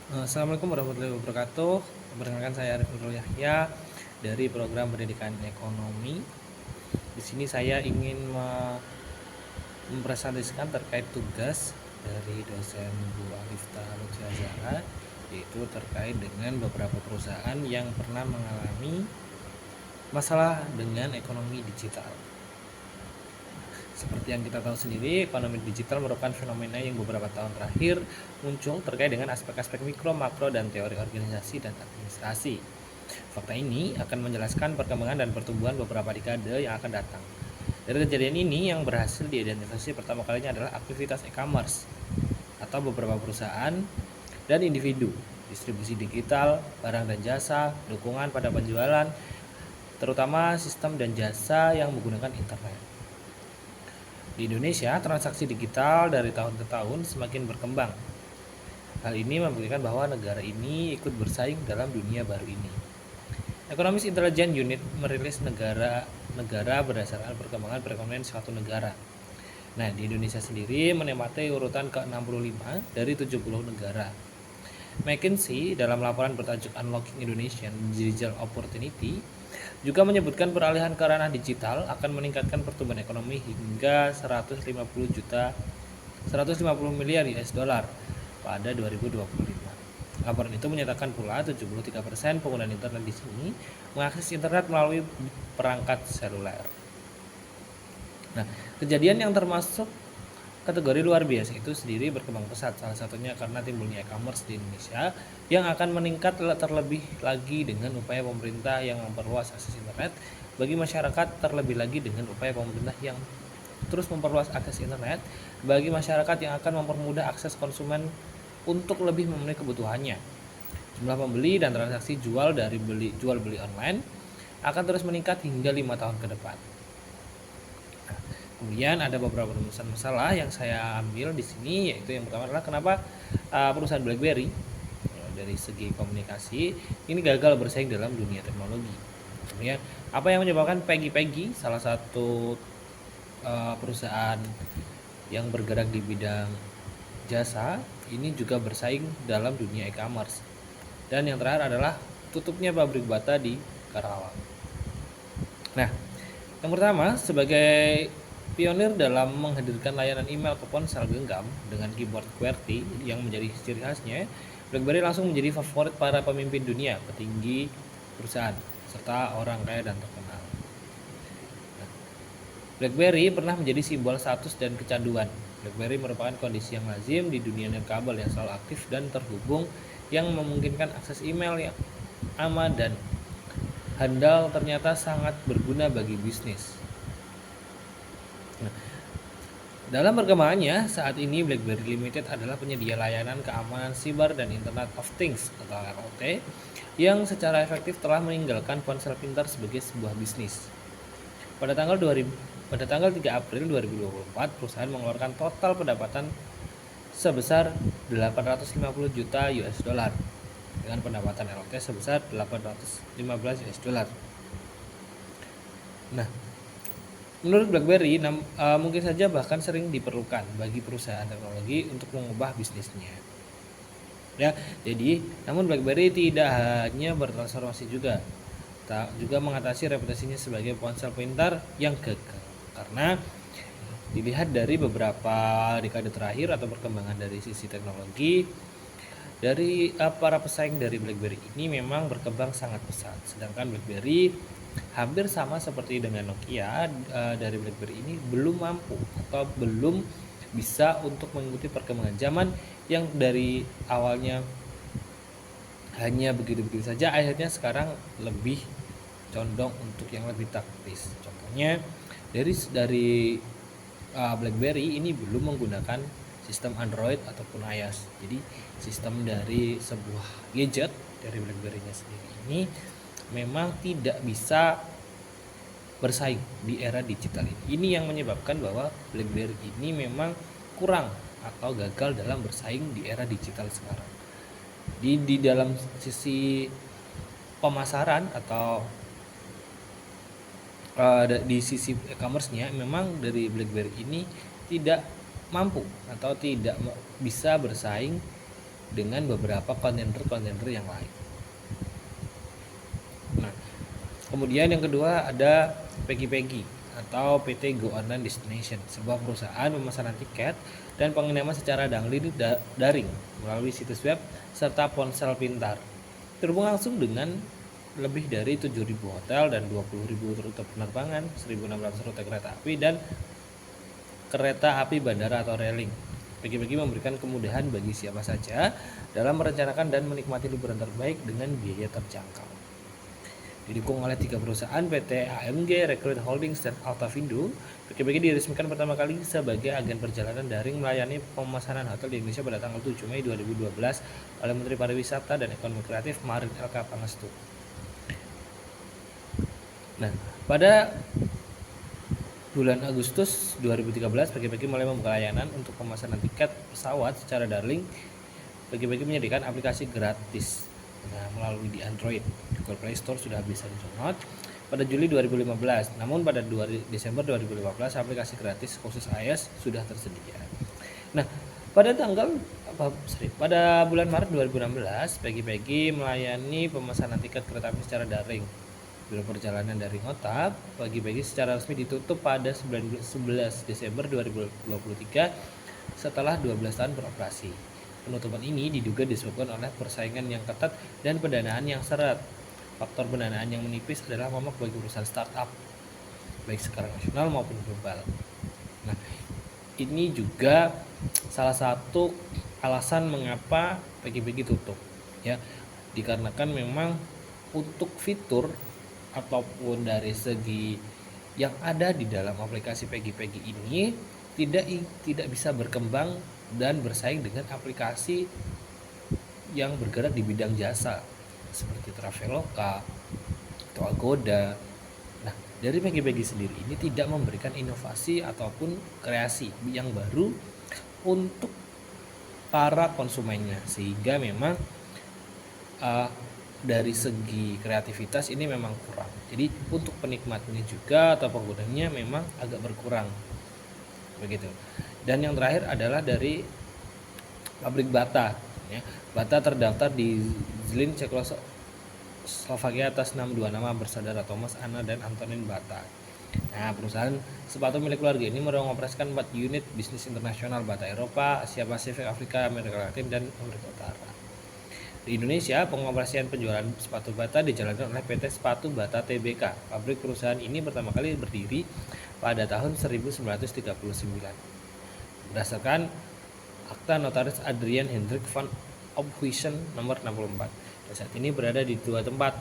Assalamualaikum warahmatullahi wabarakatuh. Perkenalkan saya Arif Nurul Yahya dari program Pendidikan Ekonomi. Di sini saya ingin mempresentasikan terkait tugas dari dosen Bu Alifta Lutfia Zahra, yaitu terkait dengan beberapa perusahaan yang pernah mengalami masalah dengan ekonomi digital. Seperti yang kita tahu sendiri, ekonomi digital merupakan fenomena yang beberapa tahun terakhir muncul terkait dengan aspek-aspek mikro, makro, dan teori organisasi dan administrasi. Fakta ini akan menjelaskan perkembangan dan pertumbuhan beberapa dekade yang akan datang. Dari kejadian ini yang berhasil diidentifikasi pertama kalinya adalah aktivitas e-commerce atau beberapa perusahaan dan individu, distribusi digital, barang dan jasa, dukungan pada penjualan, terutama sistem dan jasa yang menggunakan internet. Di Indonesia, transaksi digital dari tahun ke tahun semakin berkembang. Hal ini membuktikan bahwa negara ini ikut bersaing dalam dunia baru ini. Economist Intelligence Unit merilis negara berdasarkan perkembangan perekonomian suatu negara. Nah, di Indonesia sendiri menempati urutan ke-65 dari 70 negara. McKinsey dalam laporan bertajuk Unlocking Indonesian Digital Opportunity juga menyebutkan peralihan ke ranah digital akan meningkatkan pertumbuhan ekonomi hingga 150 miliar US dollar pada 2025. Laporan itu menyatakan pula 73% penggunaan internet di sini mengakses internet melalui perangkat seluler. Nah, kejadian yang termasuk kategori luar biasa itu sendiri berkembang pesat, salah satunya karena timbulnya e-commerce di Indonesia yang akan meningkat terlebih lagi dengan upaya pemerintah yang memperluas akses internet bagi masyarakat, terlebih lagi dengan upaya pemerintah yang terus memperluas akses internet bagi masyarakat yang akan mempermudah akses konsumen untuk lebih memenuhi kebutuhannya. Jumlah pembeli dan transaksi jual beli online akan terus meningkat hingga 5 tahun ke depan. Kemudian ada beberapa rumusan masalah yang saya ambil di sini, yaitu yang pertama adalah kenapa perusahaan BlackBerry dari segi komunikasi ini gagal bersaing dalam dunia teknologi. Kemudian apa yang menyebabkan Peggy salah satu perusahaan yang bergerak di bidang jasa ini juga bersaing dalam dunia e-commerce. Dan yang terakhir adalah tutupnya pabrik bata di Karawang. Nah, yang pertama, sebagai pionir dalam menghadirkan layanan email ke ponsel genggam dengan keyboard QWERTY yang menjadi ciri khasnya, BlackBerry langsung menjadi favorit para pemimpin dunia, petinggi perusahaan, serta orang kaya dan terkenal. Nah, BlackBerry pernah menjadi simbol status dan kecanduan. BlackBerry merupakan kondisi yang lazim di dunia nirkabel yang selalu aktif dan terhubung, yang memungkinkan akses email yang aman dan handal ternyata sangat berguna bagi bisnis. Nah, dalam perkembangannya, saat ini BlackBerry Limited adalah penyedia layanan keamanan siber dan Internet of Things atau IoT yang secara efektif telah meninggalkan ponsel pintar sebagai sebuah bisnis. Pada tanggal 3 April 2024, perusahaan mengeluarkan total pendapatan sebesar 850 juta US dollar dengan pendapatan LT sebesar 815 US dollar. Nah, menurut BlackBerry mungkin saja bahkan sering diperlukan bagi perusahaan teknologi untuk mengubah bisnisnya. Ya, jadi namun BlackBerry tidak hanya bertransformasi juga mengatasi reputasinya sebagai ponsel pintar yang gagal. Karena dilihat dari beberapa dekade terakhir atau perkembangan dari sisi teknologi dari para pesaing dari BlackBerry ini memang berkembang sangat pesat. Sedangkan BlackBerry hampir sama seperti dengan Nokia, dari BlackBerry ini belum mampu atau belum bisa untuk mengikuti perkembangan zaman yang dari awalnya hanya begitu-begitu saja, akhirnya sekarang lebih condong untuk yang lebih taktis. Contohnya dari BlackBerry ini belum menggunakan sistem Android ataupun iOS. Jadi sistem dari sebuah gadget dari BlackBerry-nya sendiri ini memang tidak bisa bersaing di era digital ini. Ini yang menyebabkan bahwa BlackBerry ini memang kurang atau gagal dalam bersaing di era digital sekarang. Di dalam sisi pemasaran atau di sisi e-commerce-nya memang dari BlackBerry ini tidak mampu atau tidak bisa bersaing dengan beberapa kontainer yang lain. Nah, kemudian yang kedua ada Peggy atau PT Go Online Destination, sebuah perusahaan pemesanan tiket dan pengiriman secara daring melalui situs web serta ponsel pintar. Terhubung langsung dengan lebih dari 7.000 hotel dan 20.000 rute penerbangan, 1.600 rute kereta api dan kereta api bandara atau railing. Peggy memberikan kemudahan bagi siapa saja dalam merencanakan dan menikmati liburan terbaik dengan biaya terjangkau. Didukung oleh 3 perusahaan PT AMG, Recruit Holdings, dan Altavindo, Peggy diresmikan pertama kali sebagai agen perjalanan daring melayani pemesanan hotel di Indonesia pada tanggal 7 Mei 2012 oleh Menteri Pariwisata dan Ekonomi Kreatif Marin LK Pangestu. Nah, pada bulan Agustus 2013, Peggy mulai membuka layanan untuk pemesanan tiket pesawat secara daring. Peggy menyediakan aplikasi gratis melalui di Android. Google Play Store sudah bisa di-download pada Juli 2015. Namun pada Desember 2015 aplikasi gratis khusus iOS sudah tersedia. Nah, pada bulan Maret 2016, Peggy melayani pemesanan tiket kereta api secara daring. Biro perjalanan dari Ngotap Peggy secara resmi ditutup pada 11 Desember 2023 setelah 12 tahun beroperasi. Penutupan ini diduga disebabkan oleh persaingan yang ketat dan pendanaan yang seret. Faktor pendanaan yang menipis adalah momok bagi perusahaan startup, baik skala nasional maupun global. Nah, ini juga salah satu alasan mengapa Peggy tutup, ya, dikarenakan memang untuk fitur ataupun dari segi yang ada di dalam aplikasi Peggy ini tidak bisa berkembang dan bersaing dengan aplikasi yang bergerak di bidang jasa seperti Traveloka atau Agoda. Nah, dari Peggy sendiri ini tidak memberikan inovasi ataupun kreasi yang baru untuk para konsumennya, sehingga memang dari segi kreativitas ini memang kurang. Jadi untuk penikmatnya juga atau penggunanya memang agak berkurang, begitu. Dan yang terakhir adalah dari pabrik bata, ya. Bata terdaftar di Zlin, Czechoslovakia atas 2 nama bersaudara Thomas, Anna, dan Antonin Bata. Nah, perusahaan sepatu milik keluarga ini mengoperasikan 4 unit bisnis internasional: Bata Eropa, Asia Pasifik, Afrika, Amerika Latin, dan Amerika Utara. Di Indonesia, pengoperasian penjualan sepatu Bata dijalankan oleh PT Sepatu Bata Tbk. Pabrik perusahaan ini pertama kali berdiri pada tahun 1939. Berdasarkan Akta Notaris Adrian Hendrik van Ophuijsen nomor 64. Dan saat ini berada di 2 tempat,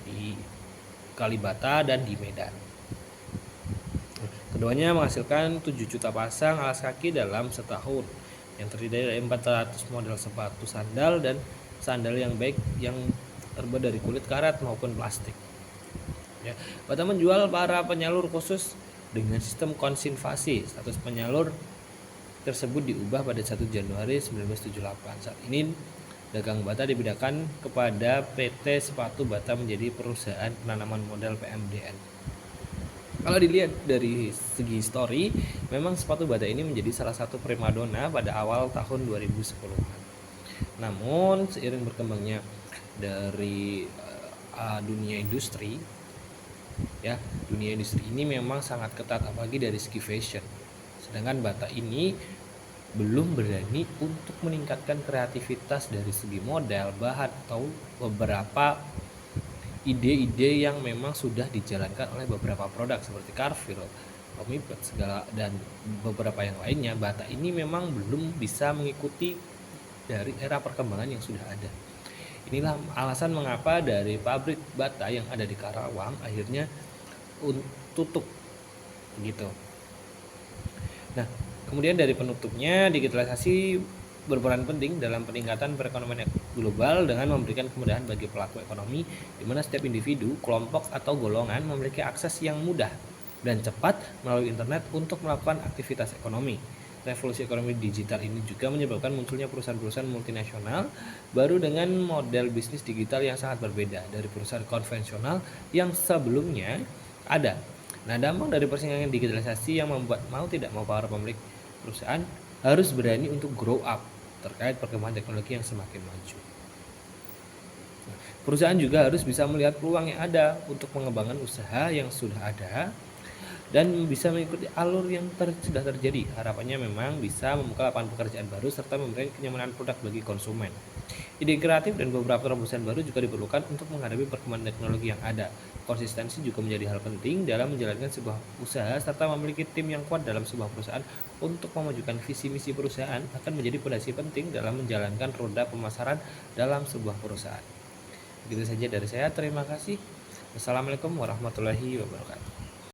di Kalibata dan di Medan. Keduanya menghasilkan 7 juta pasang alas kaki dalam setahun, yang terdiri dari 400 model sepatu sandal dan sandal yang baik yang terbuat dari kulit karet maupun plastik. Ya, Bata menjual para penyalur khusus dengan sistem konsinvasi. Status penyalur tersebut diubah pada 1 Januari 1978. Saat ini dagang Bata dibedakan kepada PT Sepatu Bata menjadi perusahaan penanaman modal PMDN. Kalau dilihat dari segi histori, memang sepatu Bata ini menjadi salah satu primadona pada awal tahun 2010-an. Namun seiring berkembangnya dari dunia industri, ya, dunia industri ini memang sangat ketat, apalagi dari segi fashion. Sedangkan Bata ini belum berani untuk meningkatkan kreativitas dari segi model, bahan, atau beberapa ide-ide yang memang sudah dijalankan oleh beberapa produk seperti Carrefour, Omnipet, segala dan beberapa yang lainnya. Bata ini memang belum bisa mengikuti dari era perkembangan yang sudah ada. Inilah alasan mengapa dari pabrik Bata yang ada di Karawang akhirnya tutup, gitu. Nah, kemudian dari penutupnya, digitalisasi berperan penting dalam peningkatan perekonomian global dengan memberikan kemudahan bagi pelaku ekonomi, di mana setiap individu, kelompok, atau golongan memiliki akses yang mudah dan cepat melalui internet untuk melakukan aktivitas ekonomi. Revolusi ekonomi digital ini juga menyebabkan munculnya perusahaan-perusahaan multinasional baru dengan model bisnis digital yang sangat berbeda dari perusahaan konvensional yang sebelumnya ada. Nah, dampak dari persaingan digitalisasi yang membuat mau tidak mau para pemilik perusahaan harus berani untuk grow up, terkait perkembangan teknologi yang semakin maju. Perusahaan juga harus bisa melihat peluang yang ada untuk pengembangan usaha yang sudah ada dan bisa mengikuti alur yang sudah terjadi. Harapannya memang bisa membuka lapangan pekerjaan baru serta memberikan kenyamanan produk bagi konsumen. Ide kreatif dan beberapa terobosan baru juga diperlukan untuk menghadapi perkembangan teknologi yang ada. Konsistensi juga menjadi hal penting dalam menjalankan sebuah usaha serta memiliki tim yang kuat dalam sebuah perusahaan untuk memajukan visi misi perusahaan akan menjadi fondasi penting dalam menjalankan roda pemasaran dalam sebuah perusahaan. Begitu saja dari saya, terima kasih. Wassalamualaikum warahmatullahi wabarakatuh.